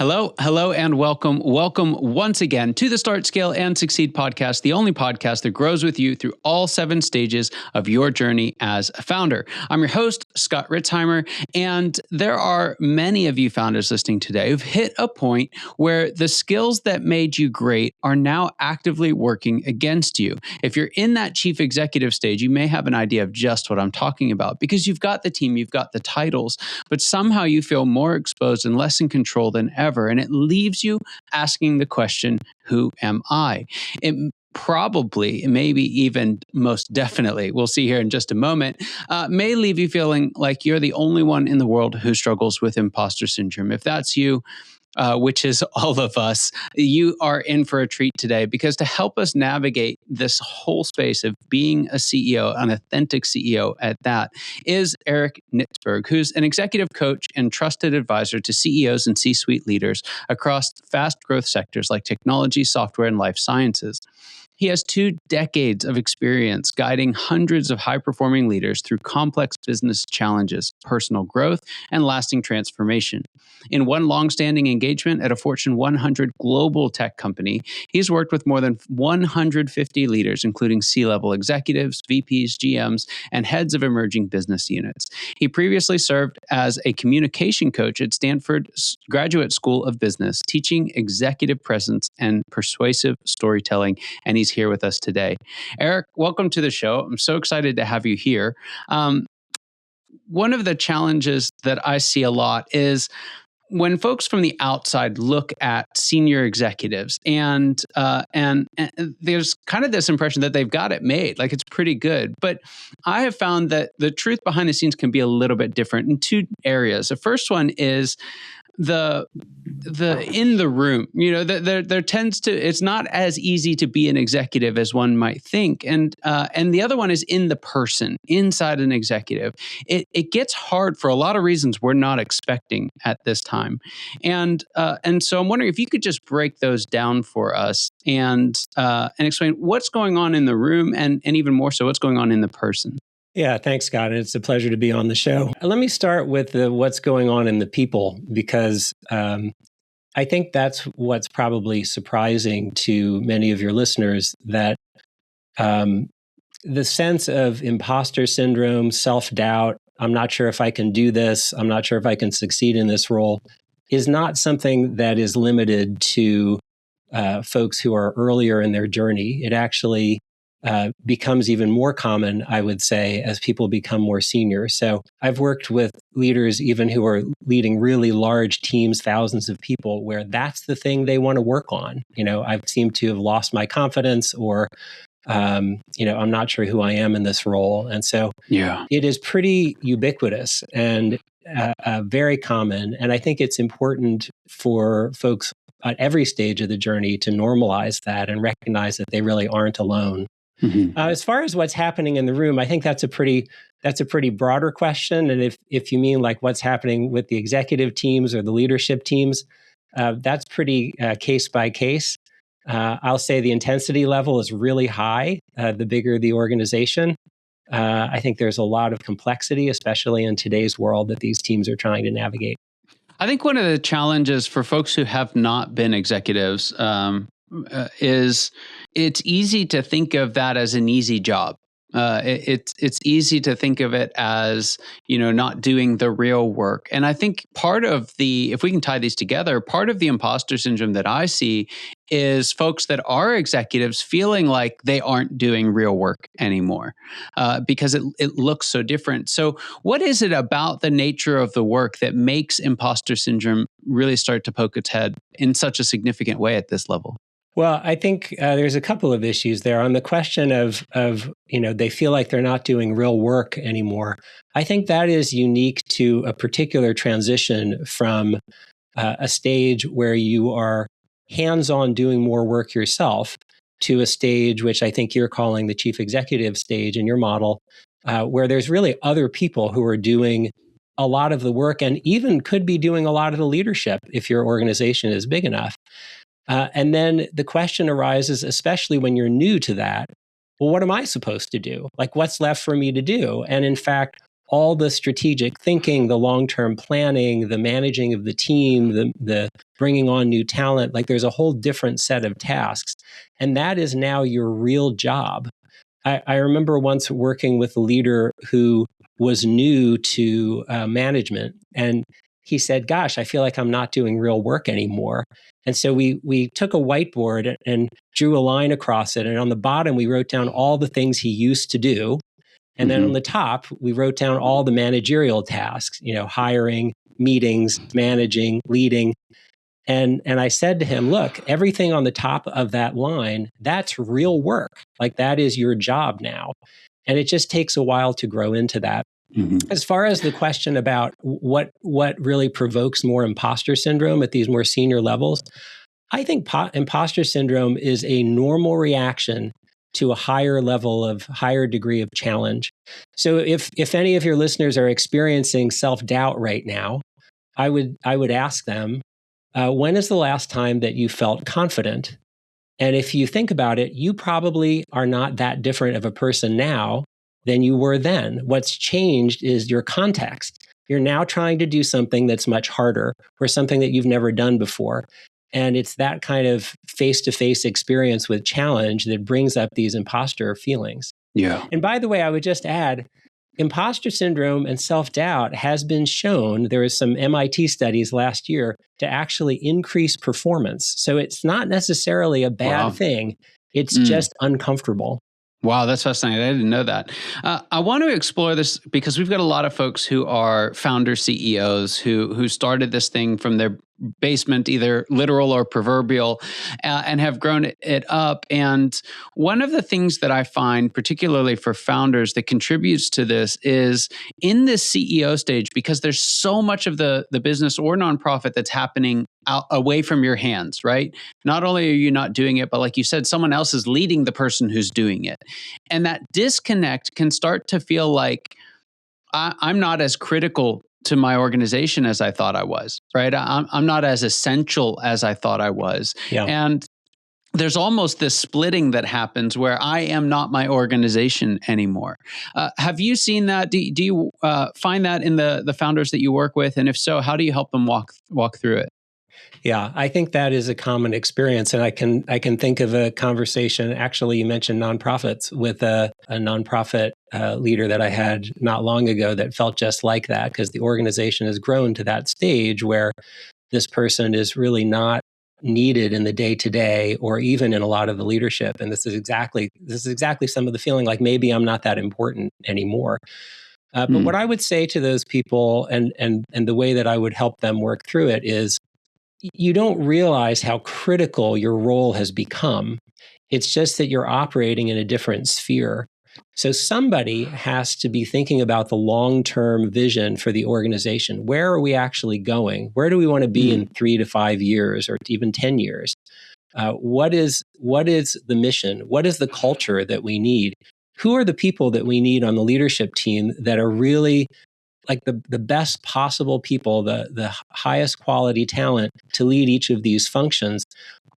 Hello, and welcome. Welcome once again to the Start, Scale, and Succeed podcast, the only podcast that grows with you through all 7 stages of your journey as a founder. I'm your host, Scott Ritzheimer, and there are many of you founders listening today who've hit a point where the skills that made you great are now actively working against you. If you're in that chief executive stage, you may have an idea of just what I'm talking about because you've got the team, you've got the titles, but somehow you feel more exposed and less in control than ever. And it leaves you asking the question, who am I? It probably, maybe even most definitely, we'll see here in just a moment, may leave you feeling like you're the only one in the world who struggles with imposter syndrome. If that's you, which is all of us, you are in for a treat today, because to help us navigate this whole space of being a CEO, an authentic CEO at that, is Eric Nitzberg, who's an executive coach and trusted advisor to CEOs and C-suite leaders across fast growth sectors like technology, software, and life sciences. He has 2 decades of experience guiding hundreds of high-performing leaders through complex business challenges, personal growth, and lasting transformation. In one long-standing engagement at a Fortune 100 global tech company, he's worked with more than 150 leaders, including C-level executives, VPs, GMs, and heads of emerging business units. He previously served as a communication coach at Stanford Graduate School of Business, teaching executive presence and persuasive storytelling, and he's here with us today. Eric, welcome to the show. I'm so excited to have you here. One of the challenges that I see a lot is when folks from the outside look at senior executives, and there's kind of this impression that they've got it made, like it's pretty good. But I have found that the truth behind the scenes can be a little bit different in 2 areas. The first one is the in the room. There tends to, it's not as easy to be an executive as one might think, and the other one is in the person, inside an executive. It gets hard for a lot of reasons we're not expecting at this time, and so I'm wondering if you could just break those down for us and explain what's going on in the room, and even more so, what's going on in the person. Yeah, thanks, Scott. It's a pleasure to be on the show. Let me start with what's going on in the people, because I think that's what's probably surprising to many of your listeners, that the sense of imposter syndrome, self-doubt, I'm not sure if I can do this, I'm not sure if I can succeed in this role, is not something that is limited to folks who are earlier in their journey. It actually becomes even more common, I would say, as people become more senior. So I've worked with leaders even who are leading really large teams, thousands of people, where that's the thing they want to work on. I seem to have lost my confidence, or I'm not sure who I am in this role. And so it is pretty ubiquitous and very common. And I think it's important for folks at every stage of the journey to normalize that and recognize that they really aren't alone. Mm-hmm. As far as what's happening in the room, I think that's a pretty broader question. And if you mean like what's happening with the executive teams or the leadership teams, that's pretty case by case. I'll say the intensity level is really high, the bigger the organization. I think there's a lot of complexity, especially in today's world, that these teams are trying to navigate. I think one of the challenges for folks who have not been executives is it's easy to think of that as an easy job. It's easy to think of it as, not doing the real work. And I think part of if we can tie these together, part of the imposter syndrome that I see is folks that are executives feeling like they aren't doing real work anymore because it looks so different. So what is it about the nature of the work that makes imposter syndrome really start to poke its head in such a significant way at this level? Well, I think there's a couple of issues there. On the question of they feel like they're not doing real work anymore. I think that is unique to a particular transition from a stage where you are hands-on doing more work yourself to a stage which I think you're calling the chief executive stage in your model, where there's really other people who are doing a lot of the work and even could be doing a lot of the leadership if your organization is big enough. And then the question arises, especially when you're new to that, well, what am I supposed to do? Like, what's left for me to do? And in fact, all the strategic thinking, the long-term planning, the managing of the team, the bringing on new talent. Like there's a whole different set of tasks. And that is now your real job. I remember once working with a leader who was new to management, and he said, "Gosh, I feel like I'm not doing real work anymore." And so we took a whiteboard and drew a line across it, and on the bottom we wrote down all the things he used to do, and then on the top we wrote down all the managerial tasks, hiring, meetings, managing, leading. And I said to him, look, everything on the top of that line, that's real work. Like that is your job now. And it just takes a while to grow into that. As far as the question about what really provokes more imposter syndrome at these more senior levels, I think imposter syndrome is a normal reaction to a higher degree of challenge. So if any of your listeners are experiencing self-doubt right now, I would ask them, when is the last time that you felt confident? And if you think about it, you probably are not that different of a person now than you were then. What's changed is your context. You're now trying to do something that's much harder or something that you've never done before. And it's that kind of face-to-face experience with challenge that brings up these imposter feelings. Yeah. And by the way, I would just add, imposter syndrome and self-doubt has been shown, there was some MIT studies last year, to actually increase performance. So it's not necessarily a bad thing. It's just uncomfortable. Wow, that's fascinating. I didn't know that. I want to explore this because we've got a lot of folks who are founder CEOs who started this thing from their basement, either literal or proverbial, and have grown it up. And one of the things that I find, particularly for founders, that contributes to this is in this CEO stage, because there's so much of the business or nonprofit that's happening away from your hands, right? Not only are you not doing it, but like you said, someone else is leading the person who's doing it. And that disconnect can start to feel like I'm not as critical to my organization as I thought I was, right? I'm not as essential as I thought I was. Yeah. And there's almost this splitting that happens where I am not my organization anymore. Have you seen that? Do you find that in the founders that you work with? And if so, how do you help them walk through it? Yeah, I think that is a common experience. And I can think of a conversation, actually, you mentioned nonprofits, with a nonprofit leader that I had not long ago that felt just like that, because the organization has grown to that stage where this person is really not needed in the day-to-day or even in a lot of the leadership. And this is exactly some of the feeling like maybe I'm not that important anymore. But what I would say to those people and the way that I would help them work through it is, you don't realize how critical your role has become. It's just that you're operating in a different sphere. So somebody has to be thinking about the long-term vision for the organization. Where are we actually going? Where do we want to be in 3 to 5 years or even 10 years? What is the mission? What is the culture that we need? Who are the people that we need on the leadership team that are really like the best possible people, the highest quality talent to lead each of these functions?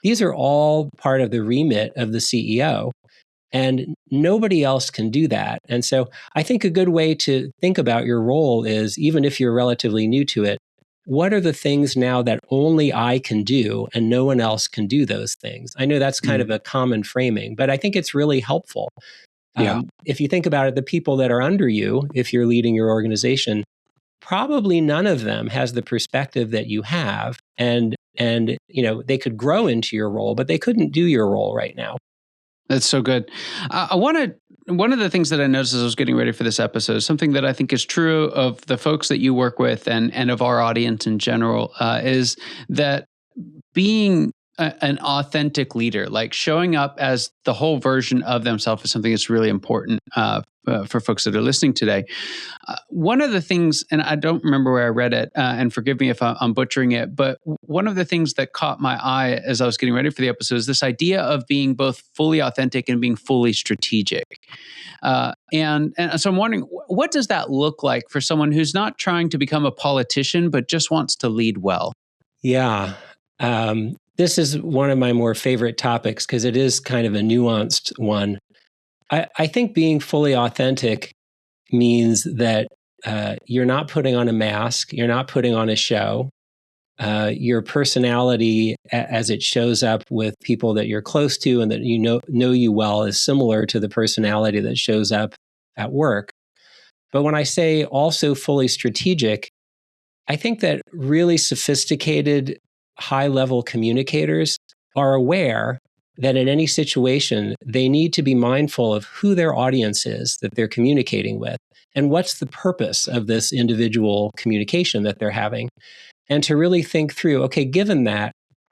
These are all part of the remit of the CEO, and nobody else can do that. And so I think a good way to think about your role is, even if you're relatively new to it, what are the things now that only I can do and no one else can do those things? I know that's kind of a common framing, but I think it's really helpful. If you think about it, the people that are under you, if you're leading your organization, probably none of them has the perspective that you have. And they could grow into your role, but they couldn't do your role right now. That's so good. One of the things that I noticed as I was getting ready for this episode, something that I think is true of the folks that you work with and of our audience in general, is that being an authentic leader, like showing up as the whole version of themselves, is something that's really important for folks that are listening today. One of the things, and I don't remember where I read it, and forgive me if I'm butchering it, but one of the things that caught my eye as I was getting ready for the episode is this idea of being both fully authentic and being fully strategic. And so I'm wondering, what does that look like for someone who's not trying to become a politician, but just wants to lead well? Yeah. This is one of my more favorite topics because it is kind of a nuanced one. I think being fully authentic means that you're not putting on a mask, you're not putting on a show. Your personality, as it shows up with people that you're close to and that you know you well, is similar to the personality that shows up at work. But when I say also fully strategic, I think that really sophisticated, high-level communicators are aware that in any situation, they need to be mindful of who their audience is that they're communicating with and what's the purpose of this individual communication that they're having. And to really think through, okay, given that,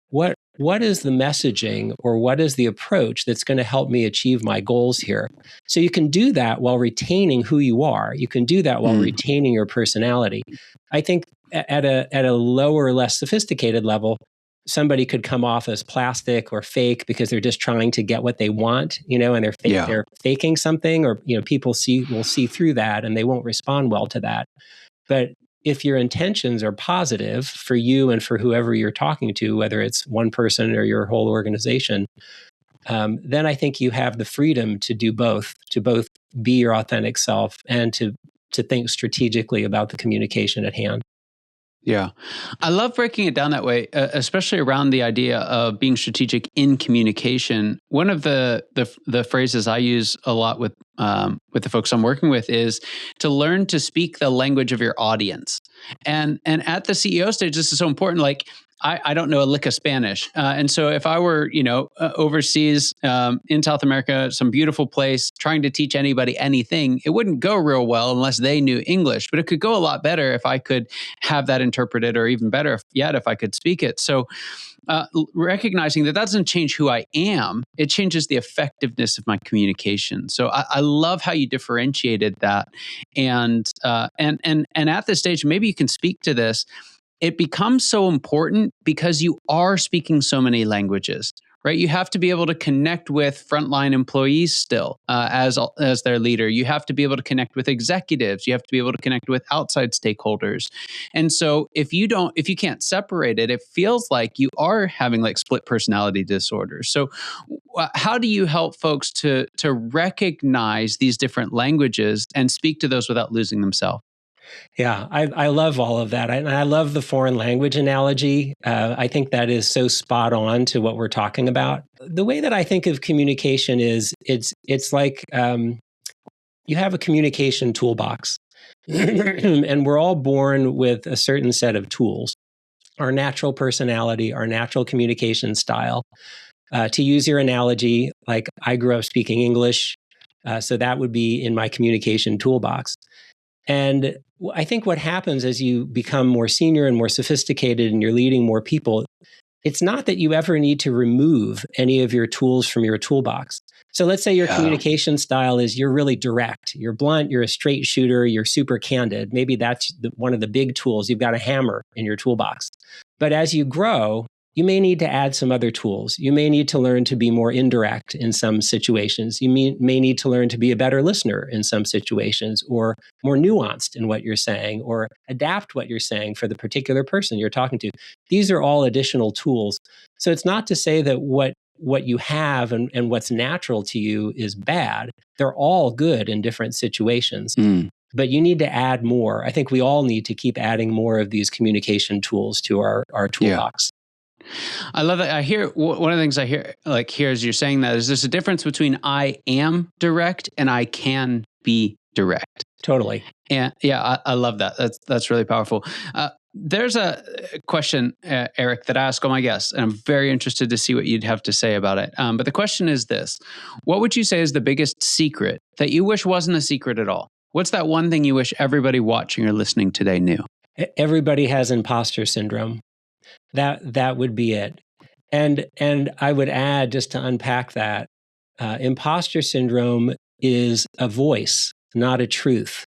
what is the messaging or what is the approach that's going to help me achieve my goals here? So you can do that while retaining who you are. You can do that while retaining your personality. I think at a lower, less sophisticated level, somebody could come off as plastic or fake because they're just trying to get what they want, and they're faking something, or people will see through that and they won't respond well to that. But if your intentions are positive for you and for whoever you're talking to, whether it's one person or your whole organization, then I think you have the freedom to do both, to both be your authentic self and to think strategically about the communication at hand. Yeah. I love breaking it down that way, especially around the idea of being strategic in communication. One of the phrases I use a lot with the folks I'm working with is to learn to speak the language of your audience. And at the CEO stage, this is so important. Like, I don't know a lick of Spanish. And so if I were, overseas in South America, some beautiful place, trying to teach anybody anything, it wouldn't go real well unless they knew English. But it could go a lot better if I could have that interpreted, or even better if I could speak it. So recognizing that doesn't change who I am, it changes the effectiveness of my communication. So I love how you differentiated that. And at this stage, maybe you can speak to this. It becomes so important because you are speaking so many languages, right? You have to be able to connect with frontline employees still as their leader. You have to be able to connect with executives. You have to be able to connect with outside stakeholders. And so if you can't separate it, it feels like you are having like split personality disorders. So how do you help folks to recognize these different languages and speak to those without losing themselves? Yeah, I love all of that. And I love the foreign language analogy. I think that is so spot on to what we're talking about. The way that I think of communication is it's like you have a communication toolbox. And we're all born with a certain set of tools, our natural personality, our natural communication style. To use your analogy, like I grew up speaking English, so that would be in my communication toolbox. And I think what happens as you become more senior and more sophisticated and you're leading more people, it's not that you ever need to remove any of your tools from your toolbox. So let's say your communication style is you're really direct, you're blunt, you're a straight shooter, you're super candid. Maybe that's one of the big tools. You've got a hammer in your toolbox. But as you grow, you may need to add some other tools. You may need to learn to be more indirect in some situations. You may need to learn to be a better listener in some situations, or more nuanced in what you're saying, or adapt what you're saying for the particular person you're talking to. These are all additional tools. So it's not to say that what you have and what's natural to you is bad. They're all good in different situations. But you need to add more. I think we all need to keep adding more of these communication tools to our toolbox. I love that. I hear one of the things I hear as you're saying that is there's a difference between I am direct and I can be direct. Totally. And I love that. That's really powerful. There's a question, Eric, that I ask all my guests, and I'm very interested to see what you'd have to say about it. But the question is this: what would you say is the biggest secret that you wish wasn't a secret at all? What's that one thing you wish everybody watching or listening today knew? Everybody has imposter syndrome. That would be it. And I would add, just to unpack that, imposter syndrome is a voice, not a truth.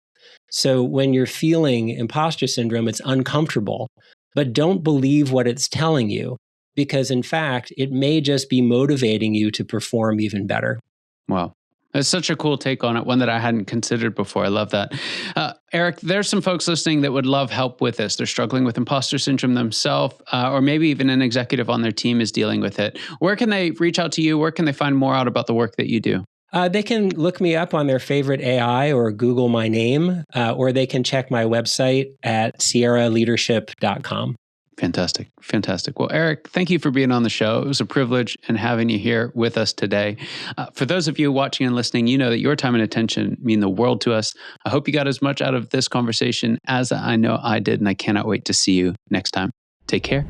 So when you're feeling imposter syndrome, it's uncomfortable, but don't believe what it's telling you, because in fact, it may just be motivating you to perform even better. Wow. That's such a cool take on it, one that I hadn't considered before. I love that. Eric, there's some folks listening that would love help with this. They're struggling with imposter syndrome themselves, or maybe even an executive on their team is dealing with it. Where can they reach out to you? Where can they find more out about the work that you do? They can look me up on their favorite AI or Google my name, or they can check my website at sierraleadership.com. Fantastic. Fantastic. Well, Eric, thank you for being on the show. It was a privilege and having you here with us today. For those of you watching and listening, you know that your time and attention mean the world to us. I hope you got as much out of this conversation as I know I did, and I cannot wait to see you next time. Take care.